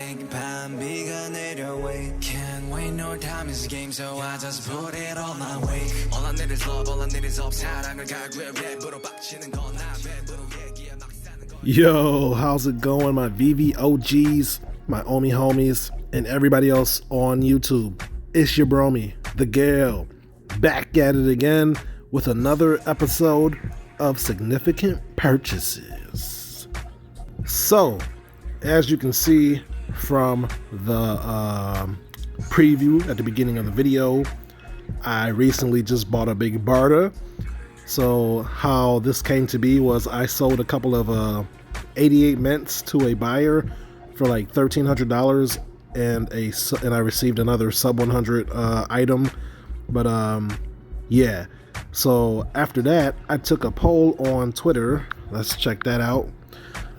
밤비가 내려와 Can't wait no time is a game so I just put it on my way All I need is love all I need is up 사랑을 갈구해 랩으로 빡치는 건 나 랩으로 얘기해 막 사는 거 Yo, how's it going, my Veve OGs, my Omi homies, and everybody else on YouTube? It's your bromi, the Gale, back at it again with another episode of Significant Purchases. So, as you can see from the preview at the beginning of the video, I recently just bought a Big Barda. So how this came to be was I sold a couple of 88 mints to a buyer for like $1,300 and I received another sub 100 item. But yeah, so after that I took a poll on Twitter. Let's check that out.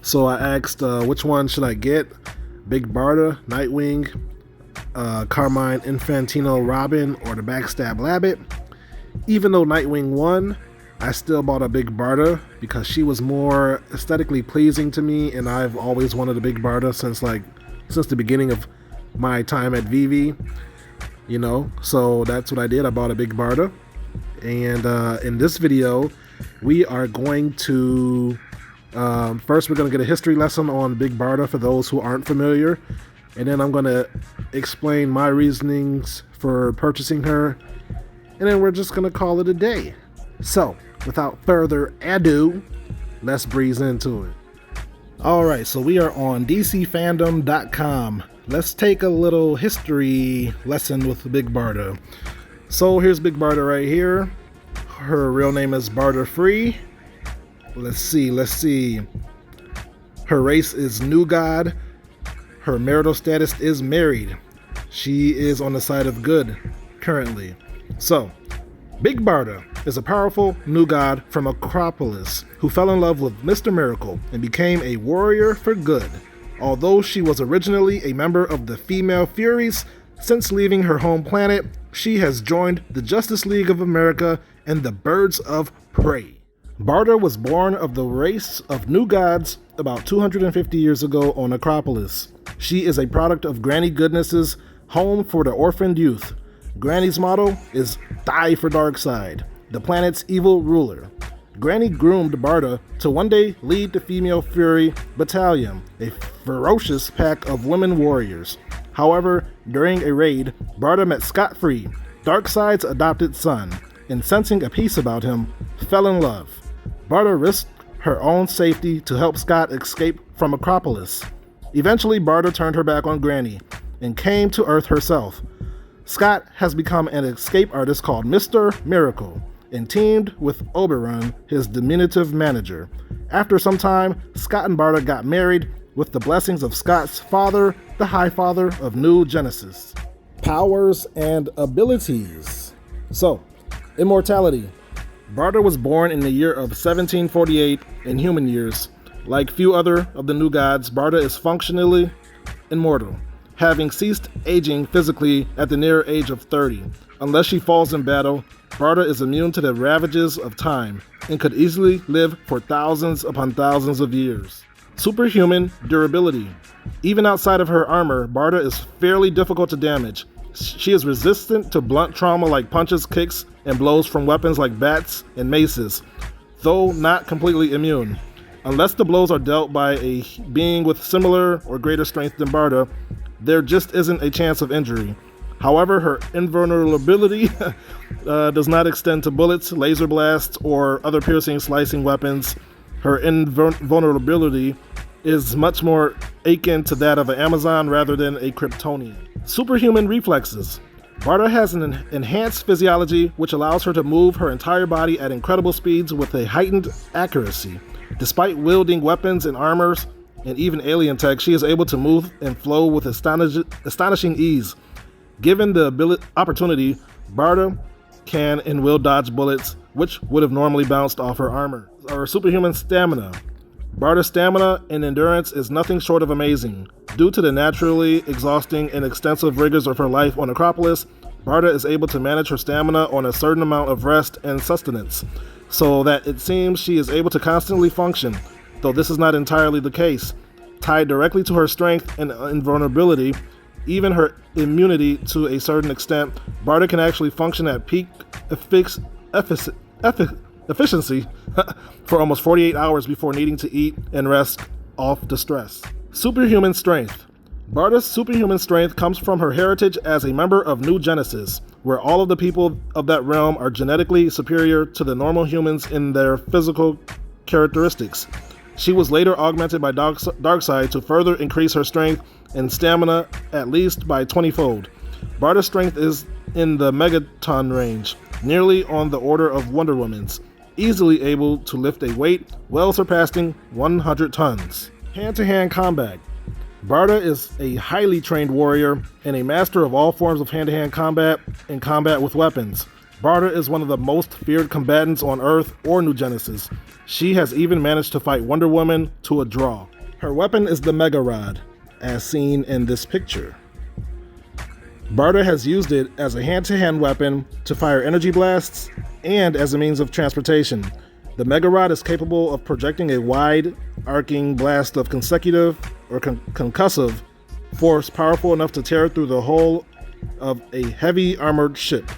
So I asked which one should I get, Big Barda, Nightwing, Carmine Infantino Robin, or the Backstab Labbit. Even though Nightwing won, I still bought a Big Barda because she was more aesthetically pleasing to me, and I've always wanted a Big Barda since the beginning of my time at Veve, you know. So that's what I did. I bought a Big Barda, and in this video, we are going to first we're going to get a history lesson on Big Barda for those who aren't familiar, and then I'm going to explain my reasonings for purchasing her, and then we're just going to call it a day. So, without further ado, let's breeze into it. Alright, so we are on dcfandom.com. Let's take a little history lesson with Big Barda. So here's Big Barda right here. Her real name is Barda Free. Let's see. Her race is New God. Her marital status is married. She is on the side of good currently. So, Big Barda is a powerful new god from Acropolis who fell in love with Mr. Miracle and became a warrior for good. Although she was originally a member of the Female Furies, since leaving her home planet, she has joined the Justice League of America and the Birds of Prey. Barda was born of the race of new gods about 250 years ago on Acropolis. She is a product of Granny Goodness's home for the orphaned youth. Granny's motto is Die for Darkseid, the planet's evil ruler. Granny groomed Barda to one day lead the Female Fury Battalion, a ferocious pack of women warriors. However, during a raid, Barda met Scott Free, Darkseid's adopted son, and sensing a peace about him, fell in love. Barda risked her own safety to help Scott escape from Acropolis. Eventually, Barda turned her back on Granny and came to Earth herself. Scott has become an escape artist called Mr. Miracle and teamed with Oberon, his diminutive manager. After some time, Scott and Barda got married with the blessings of Scott's father, the High Father of New Genesis. Powers and abilities. So, immortality. Barda was born in the year of 1748 in human years. Like few other of the new gods, Barda is functionally immortal, having ceased aging physically at the near age of 30. Unless she falls in battle, Barda is immune to the ravages of time and could easily live for thousands upon thousands of years. Superhuman durability. Even outside of her armor, Barda is fairly difficult to damage. She is resistant to blunt trauma like punches, kicks, and blows from weapons like bats and maces, though not completely immune. Unless the blows are dealt by a being with similar or greater strength than Barda, there just isn't a chance of injury. However, her invulnerability does not extend to bullets, laser blasts, or other piercing, slicing weapons. Her invulnerability is much more akin to that of an Amazon rather than a Kryptonian. Superhuman reflexes. Barda has an enhanced physiology which allows her to move her entire body at incredible speeds with a heightened accuracy. Despite wielding weapons and armors and even alien tech, she is able to move and flow with astonishing ease. Given the opportunity, Barda can and will dodge bullets, which would have normally bounced off her armor. Her superhuman stamina. Barda's stamina and endurance is nothing short of amazing. Due to the naturally exhausting and extensive rigors of her life on Acropolis, Barda is able to manage her stamina on a certain amount of rest and sustenance, so that it seems she is able to constantly function, though this is not entirely the case. Tied directly to her strength and invulnerability, even her immunity to a certain extent, Barda can actually function at peak efficiency for almost 48 hours before needing to eat and rest off distress. Superhuman strength. Barda's superhuman strength comes from her heritage as a member of New Genesis, where all of the people of that realm are genetically superior to the normal humans in their physical characteristics. She was later augmented by Darkseid to further increase her strength and stamina at least by 20-fold. Barda's strength is in the megaton range, nearly on the order of Wonder Woman's, easily able to lift a weight well surpassing 100 tons. Hand-to-hand combat. Barda is a highly trained warrior and a master of all forms of hand-to-hand combat and combat with weapons. Barda is one of the most feared combatants on Earth or New Genesis. She has even managed to fight Wonder Woman to a draw. Her weapon is the Mega Rod, as seen in this picture. Barda has used it as a hand-to-hand weapon to fire energy blasts and as a means of transportation. The Mega Rod is capable of projecting a wide, arcing blast of consecutive or concussive force powerful enough to tear through the hull of a heavy armored ship.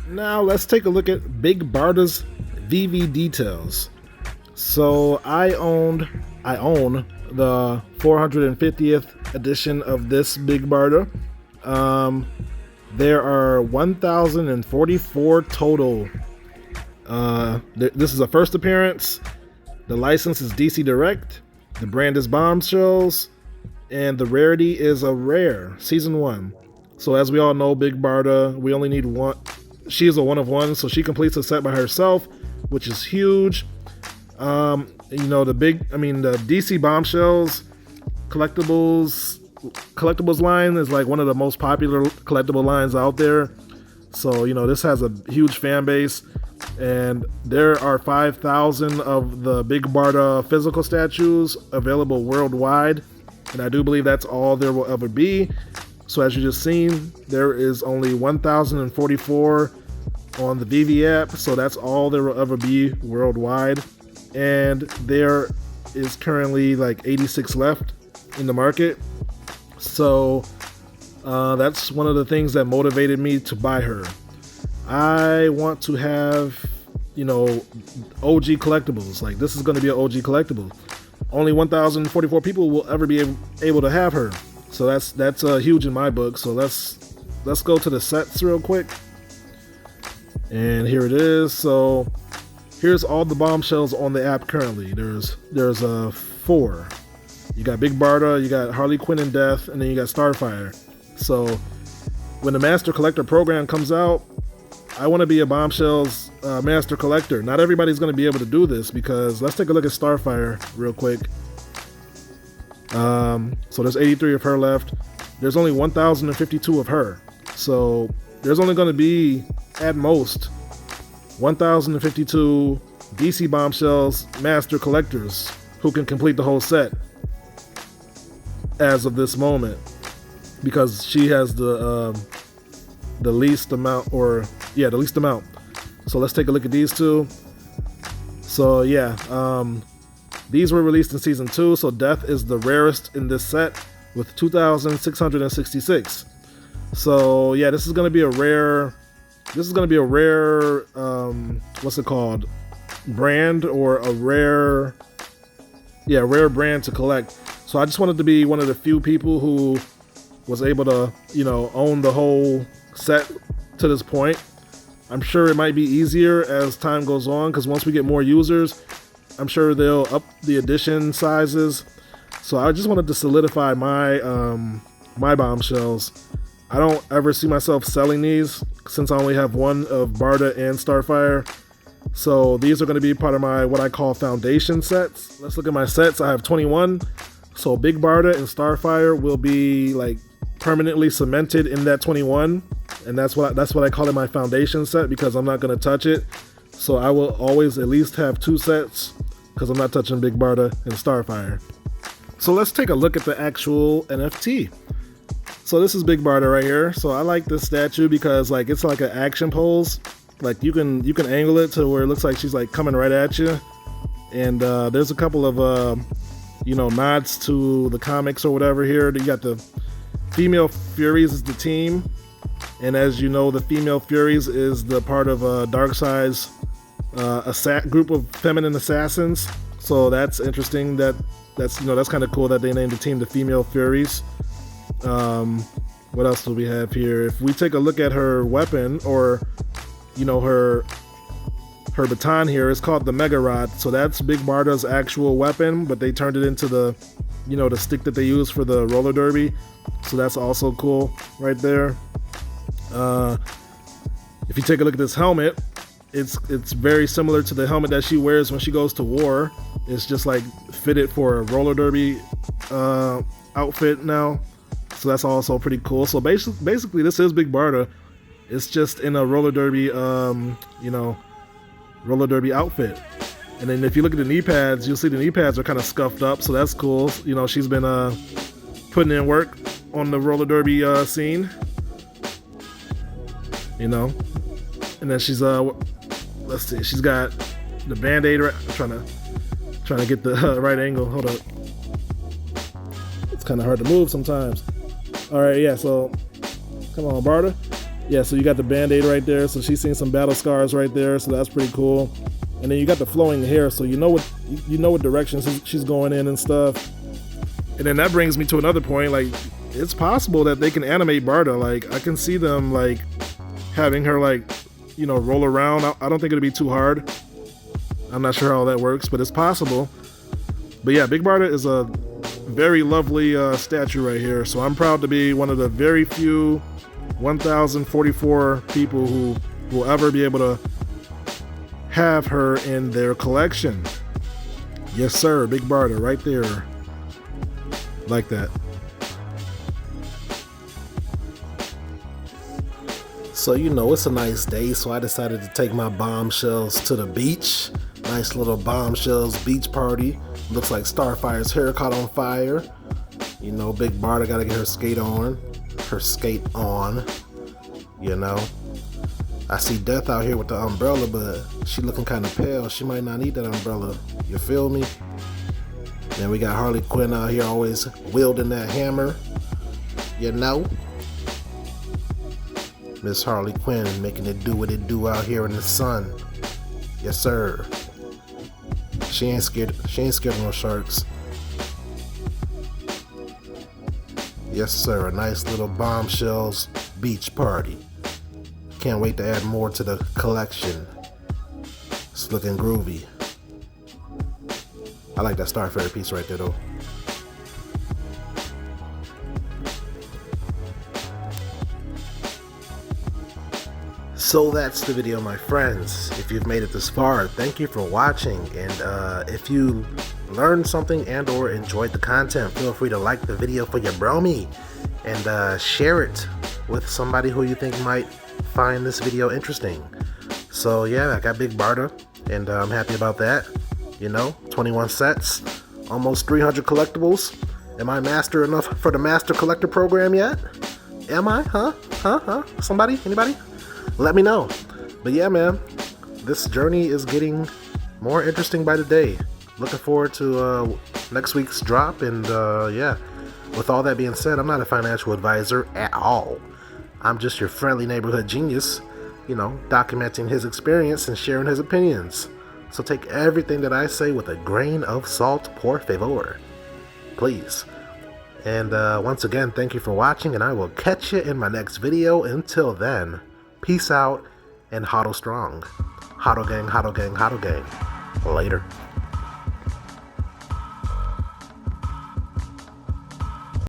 Now let's take a look at Big Barda's Veve details. So I own the 450th edition of this Big Barda. There are 1,044 total. This is a first appearance. The license is DC Direct. The brand is Bombshells. And the rarity is a rare, Season 1. So as we all know, Big Barda, we only need one. She is a one of one, so she completes the set by herself, which is huge. The DC Bombshells collectibles line is like one of the most popular collectible lines out there. So, this has a huge fan base, and there are 5,000 of the Big Barda physical statues available worldwide, and I do believe that's all there will ever be. So as you just seen, there is only 1,044 on the Veve app, so that's all there will ever be worldwide. And there is currently like 86 left in the market. So that's one of the things that motivated me to buy her. I want to have, OG collectibles. Like, this is going to be an OG collectible. Only 1,044 people will ever be able to have her. So that's huge in my book. So let's go to the sets real quick. And here it is. So here's all the Bombshells on the app currently. There's 4. You got Big Barda, you got Harley Quinn and Death, and then you got Starfire. So when the Master Collector program comes out, I want to be a Bombshells Master Collector. Not everybody's going to be able to do this, because let's take a look at Starfire real quick. So there's 83 of her left. There's only 1,052 of her. So there's only going to be, at most, 1,052 DC Bombshells Master Collectors who can complete the whole set as of this moment, because she has the least amount, the least amount. So let's take a look at these two. So these were released in Season 2, so Death is the rarest in this set with 2,666. So this is going to be a rare, what's it called? Brand, or a rare brand to collect. So I just wanted to be one of the few people who was able to, own the whole set to this point. I'm sure it might be easier as time goes on, because once we get more users, I'm sure they'll up the edition sizes. So I just wanted to solidify my my Bombshells. I don't ever see myself selling these, since I only have one of Barda and Starfire. So these are going to be part of my, what I call, foundation sets. Let's look at my sets. I have 21. So Big Barda and Starfire will be like permanently cemented in that 21. And that's what I call it, my foundation set, because I'm not going to touch it. So I will always at least have 2 sets, because I'm not touching Big Barda and Starfire. So let's take a look at the actual NFT. So this is Big Barda right here. So I like this statue because it's like an action pose. Like you can angle it to where it looks like she's like coming right at you. And there's a couple of nods to the comics or whatever here. You got the Female Furies is the team, and as you know, the Female Furies is the part of Darkseid's group of feminine assassins. So that's interesting. That's kind of cool that they named the team the Female Furies. What else do we have here? If we take a look at her weapon, or her baton here, is called the Mega Rod. So that's Big Barda's actual weapon, but they turned it into the the stick that they use for the roller derby. So that's also cool right there. If you take a look at this helmet, it's very similar to the helmet that she wears when she goes to war. It's just like fitted for a roller derby outfit now. So that's also pretty cool. So basically this is Big Barda. It's just in a roller derby roller derby outfit. And then if you look at the knee pads, you'll see the knee pads are kind of scuffed up, so that's cool. She's been putting in work on the roller derby scene. And then she's let's see, she's got the band-aid right. I'm trying to get the right angle. Hold up. It's kind of hard to move sometimes. All right, yeah, so come on, Barda. Yeah, so you got the band-aid right there. So she's seen some battle scars right there, so that's pretty cool. And then you got the flowing hair, so you know what directions she's going in and stuff. And then that brings me to another point. Like, it's possible that they can animate Barda. Like, I can see them like having her roll around. I don't think it'll be too hard. I'm not sure how that works, but it's possible. But yeah, Big Barda is a very lovely statue right here. So I'm proud to be one of the very few 1,044 people who will ever be able to have her in their collection. Yes, sir, Big Barda right there. Like that. So it's a nice day, so I decided to take my bombshells to the beach. Nice little bombshells beach party. Looks like Starfire's hair caught on fire. Big Barda gotta get her skate on. I see Death out here with the umbrella, but she looking kind of pale. She might not need that umbrella. You feel me? Then we got Harley Quinn out here always wielding that hammer. Miss Harley Quinn making it do what it do out here in the sun. Yes, sir. She ain't scared of no sharks. Yes, sir. A nice little bombshells beach party. Can't wait to add more to the collection. It's looking groovy. I like that Starfire piece right there, though. So that's the video, my friends. If you've made it this far, thank you for watching. And if you learned something and or enjoyed the content, feel free to like the video for your bromie and share it with somebody who you think might find this video interesting. So yeah, I got Big Barda, and I'm happy about that. 21 sets, almost 300 collectibles. Am I master enough for the master collector program yet? Am I? Huh? Somebody? Anybody? Let me know. But yeah, man, this journey is getting more interesting by the day. Looking forward to next week's drop. And yeah, with all that being said, I'm not a financial advisor at all. I'm just your friendly neighborhood genius, documenting his experience and sharing his opinions. So take everything that I say with a grain of salt, por favor. Please. And once again, thank you for watching, and I will catch you in my next video. Until then, peace out and hodl strong. Hodl gang, hodl gang, hodl gang. Later.